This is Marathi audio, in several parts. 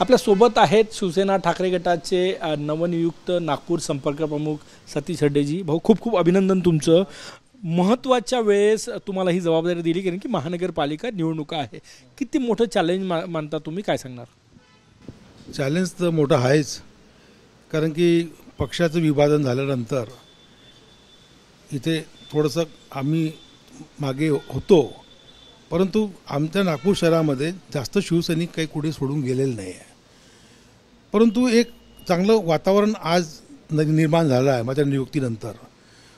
आपल्या सोबत आहेत शिवसेना ठाकरे गटाचे नवनियुक्त नागपूर संपर्क प्रमुख सतीश हड्डेजी. भाऊ, खूप खूप अभिनंदन तुमचं. महत्त्वाच्या वेळेस तुम्हाला ही जबाबदारी दिली, कारण की महानगरपालिका निवडणुका आहे. किती मोठं चॅलेंज मानता तुम्ही, काय सांगणार? चॅलेंज तर मोठं आहेच, कारण की पक्षाचं विभाजन झाल्यानंतर इथे थोडंसं आम्ही मागे होतो, परंतु आमच्या नागपूर शहरामध्ये जास्त शिवसैनिक काही कुठे सोडून गेलेले नाही आहे. परंतु एक चांगलं वातावरण आज निर्माण झालं आहे. माझ्या नियुक्तीनंतर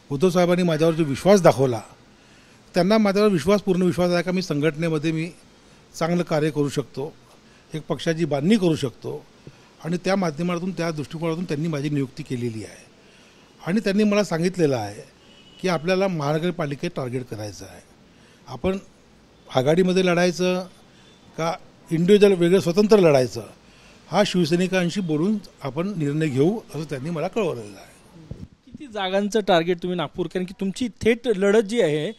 उद्धव साहेबांनी माझ्यावर जो विश्वास दाखवला, त्यांना माझ्यावर पूर्ण विश्वास आहे का मी संघटनेमध्ये मी चांगलं कार्य करू शकतो, एक पक्षाची बांधणी करू शकतो. आणि त्या माध्यमातून, त्या दृष्टिकोनातून त्यांनी माझी नियुक्ती केलेली आहे. आणि त्यांनी मला सांगितलेलं आहे की आपल्याला महानगरपालिकेत टार्गेट करायचं आहे. आपण आघाडीमध्ये लढायचं का इंडिव्हिज्युअल वेगळं स्वतंत्र लढायचं, हा शिवसैनिकांशी बोलून आपण निर्णय घेऊ, असं त्यांनी मला कळवलेलं आहे. किती जागांचं टार्गेट तुम्ही नागपूर, कारण की तुमची थेट लढत जी आहे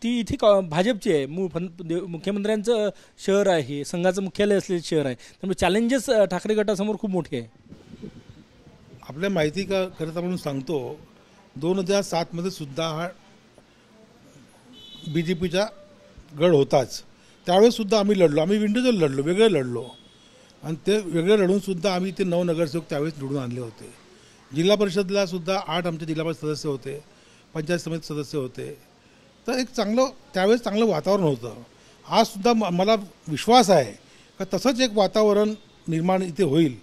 ती इथे भाजपची आहे. मुख्यमंत्र्यांचं शहर आहे, संघाचं मुख्यालय असलेलं शहर आहे, त्यामुळे चॅलेंजेस ठाकरे गटासमोर खूप मोठे आहे. आपल्या माहिती का करता म्हणून सांगतो, 2007मध्ये सुद्धा हा BJPचा गड होताच. त्यावेळेससुद्धा आम्ही लढलो, आम्ही इंडिव्हिज्युअल लढलो, वेगळे लढलो. आणि ते वेगळे लढूनसुद्धा आम्ही ते 9 नगरसेवक त्यावेळेस निवडून आणले होते. जिल्हा परिषदला सुद्धा 8 आमचे जिल्हा परिषद सदस्य होते, पंचायत समिती सदस्य होते. तर एक त्यावेळेस चांगलं वातावरण होतं. आजसुद्धा मला विश्वास आहे का तसंच एक वातावरण निर्माण इथे होईल,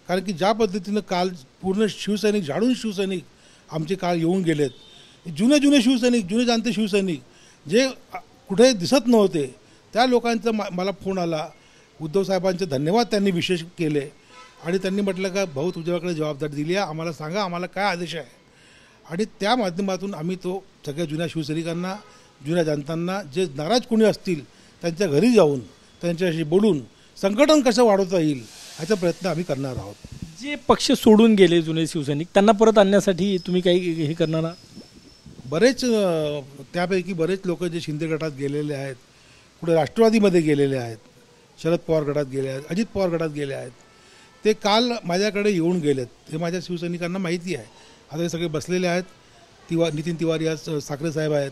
कारण की ज्या पद्धतीनं काल पूर्ण शिवसैनिक, झाडून शिवसैनिक आमचे काल येऊन गेलेत. जुने शिवसैनिक, जुने जाणते शिवसैनिक जे कुठे दिसत नव्हते, त्या लोकांचा मला फोन आला. उद्धव साहेबांचे धन्यवाद त्यांनी विशेष केले. आणि त्यांनी म्हटलं का भाऊ, तुझ्याकडे जबाबदारी दिली आहे, आम्हाला सांगा आम्हाला काय आदेश आहे. आणि त्या माध्यमातून आम्ही तो सगळ्या जुन्या शिवसैनिकांना, जुन्या जनतांना, जे नाराज कोणी असतील त्यांच्या घरी जाऊन त्यांच्याशी बोलून संघटन कसं वाढवता येईल ह्याचा प्रयत्न आम्ही करणार आहोत. जे पक्ष सोडून गेले जुने शिवसैनिक, त्यांना परत आणण्यासाठी तुम्ही काही हे करणार आहात? बरेच त्यापैकी बरेच लोक जे शिंदे गटात गेलेले आहेत, कुठे राष्ट्रवादीमध्ये गेलेले आहेत, शरद पवार गटात गेले आहेत, अजित पवार गटात गेले आहेत, ते काल माझ्याकडे येऊन गेलेत. हे माझ्या शिवसैनिकांना माहिती आहे. आता हे सगळे बसलेले आहेत. नितीन तिवारी आज साखरे साहेब आहेत,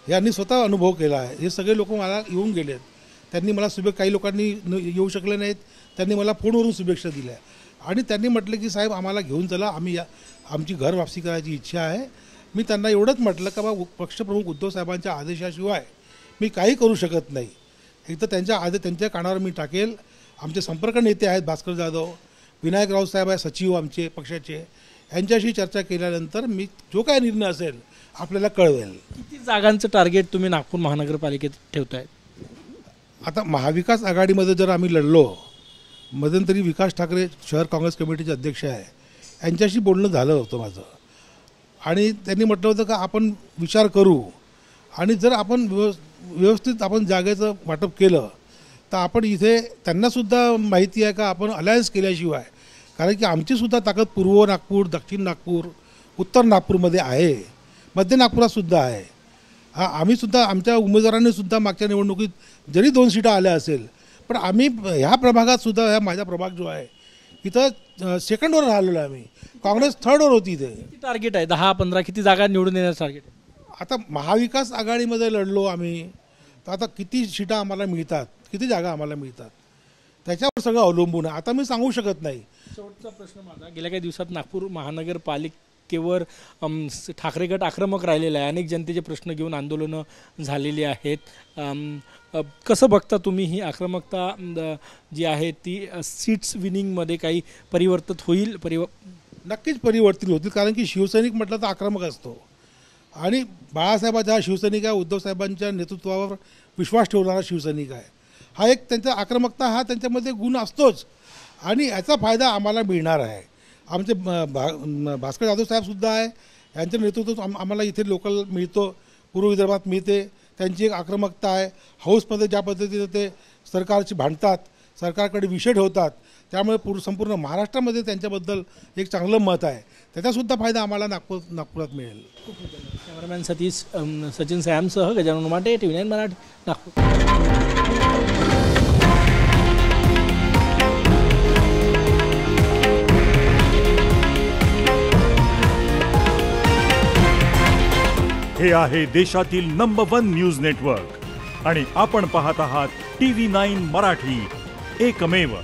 यांनी स्वतः अनुभव केला आहे. हे सगळे लोक मला येऊन गेलेत. त्यांनी मला काही लोकांनी येऊ शकले नाहीत, त्यांनी मला फोनवरून शुभेच्छा दिल्या. आणि त्यांनी म्हटलं की साहेब आम्हाला घेऊन चला, आमची घर वापसी करायची इच्छा आहे. मी त्यांना एवढंच म्हटलं का बा, पक्षप्रमुख उद्धव साहेबांच्या आदेशाशिवाय मी काही करू शकत नाही. एक तर त्यांच्या कानावर मी टाकेल. आमचे संपर्क नेते आहेत, भास्कर जाधव, विनायक राऊत साहेब आहे, सचिव आमचे पक्षाचे, यांच्याशी चर्चा केल्यानंतर मी जो काय निर्णय असेल आपल्याला कळवेल. किती जागांचं टार्गेट तुम्ही नागपूर महानगरपालिकेत ठेवताय? आता महाविकास आघाडीमध्ये जर आम्ही लढलो, मध्यंतरी विकास ठाकरे शहर काँग्रेस कमिटीचे अध्यक्ष आहे, यांच्याशी बोलणं झालं होतं माझं. आणि त्यांनी म्हटलं होतं का आपण विचार करू, आणि जर आपण व्यवस्थित आपण जागेचं वाटप केलं तर आपण इथे, त्यांनासुद्धा माहिती आहे का आपण अलायन्स केल्याशिवाय, कारण की आमचीसुद्धा ताकद पूर्व नागपूर, दक्षिण नागपूर, उत्तर नागपूरमध्ये आहे, मध्य नागपुरातसुद्धा आहे. आम्हीसुद्धा, आमच्या उमेदवारांनीसुद्धा मागच्या निवडणुकीत जरी 2 सीटा आल्या असेल, पण आम्ही ह्या प्रभागातसुद्धा, ह्या माझा प्रभाग जो आहे इथं सेकंडवर राहिलेलो आहे. आम्ही काँग्रेस थर्डवर होती. इथे किती टार्गेट आहे? 10-15 किती जागा निवडून येण्याचं टार्गेट आहे? आता महाविकास आघाडीमध्ये लढलो आम्ही, तर आता किती सीटा आम्हाला मिळतात, किती जागा आम्हाला मिळतात, त्याच्यावर सगळं अवलंबून आहे. आता मी सांगू शकत नाही. शेवटचा प्रश्न माझा, गेल्या काही दिवसात नागपूर महानगरपालिकेवर ठाकरे गट आक्रमक राहिलेला आहे. अनेक जनतेचे प्रश्न घेऊन आंदोलनं झालेली आहेत. कसं बघता तुम्ही ही आक्रमकता जी आहे ती सीट्स विनिंगमध्ये काही परिवर्तित होईल? नक्कीच परिवर्तित होतील, कारण की शिवसैनिक म्हटलं तर आक्रमक असतो. आणि बाळासाहेबांचा हा शिवसैनिक आहे, उद्धव साहेबांच्या नेतृत्वावर विश्वास ठेवणारा शिवसैनिक आहे. हा एक त्यांचा आक्रमकता, हा त्यांच्यामध्ये गुण असतोच. आणि याचा फायदा आम्हाला मिळणार आहे. आमचे भास्कर जाधव साहेबसुद्धा आहे, यांच्या नेतृत्वात आम्हाला इथे लोकल मिळतो, पूर्व विदर्भात मिळते. त्यांची एक आक्रमकता आहे. हाऊसमध्ये ज्या पद्धतीने ते सरकारची भांडतात, सरकारकडे विषय ठेवतात, त्यामुळे संपूर्ण महाराष्ट्रामध्ये त्यांच्याबद्दल एक चांगलं मत आहे. त्याचासुद्धा फायदा आम्हाला नागपुरात मिळेल. कॅमेरामॅन सचिन सॅमसह गजानन उमाटे, TV9 मराठी, नागपूर. हे आहे देशातील नंबर 1 न्यूज नेटवर्क आणि आपण पाहत आहात TV9 मराठी, एकमेव.